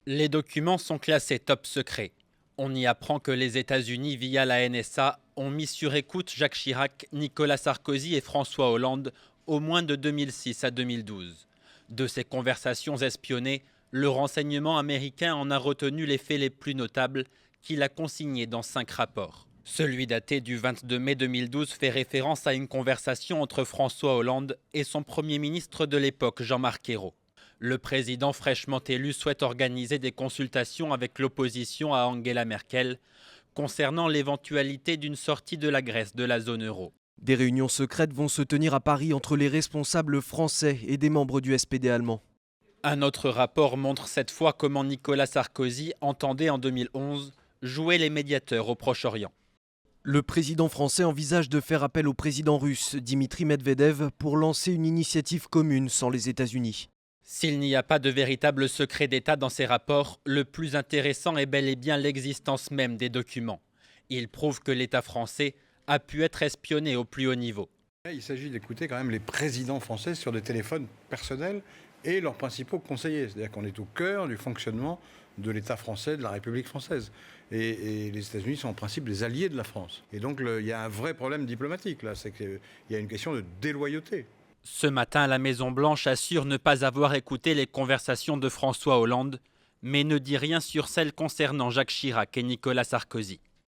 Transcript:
Les documents sont classés top secret. On y apprend que les États-Unis, via la NSA, ont mis sur écoute Jacques Chirac, Nicolas Sarkozy et François Hollande au moins de 2006 à 2012. De ces conversations espionnées, le renseignement américain en a retenu les faits les plus notables qu'il a consignés dans 5 rapports. Celui daté du 22 mai 2012 fait référence à une conversation entre François Hollande et son Premier ministre de l'époque, Jean-Marc Ayrault. Le président fraîchement élu souhaite organiser des consultations avec l'opposition à Angela Merkel concernant l'éventualité d'une sortie de la Grèce de la zone euro. Des réunions secrètes vont se tenir à Paris entre les responsables français et des membres du SPD allemand. Un autre rapport montre cette fois comment Nicolas Sarkozy entendait en 2011 jouer les médiateurs au Proche-Orient. Le président français envisage de faire appel au président russe Dimitri Medvedev pour lancer une initiative commune sans les États-Unis. S'il n'y a pas de véritable secret d'État dans ces rapports, le plus intéressant est bel et bien l'existence même des documents. Ils prouvent que l'État français a pu être espionné au plus haut niveau. Il s'agit d'écouter quand même les présidents français sur des téléphones personnels et leurs principaux conseillers. C'est-à-dire qu'on est au cœur du fonctionnement de l'État français, de la République française. Et les États-Unis sont en principe des alliés de la France. Et donc il y a un vrai problème diplomatique là, c'est qu'il y a une question de déloyauté. Ce matin, la Maison-Blanche assure ne pas avoir écouté les conversations de François Hollande, mais ne dit rien sur celles concernant Jacques Chirac et Nicolas Sarkozy.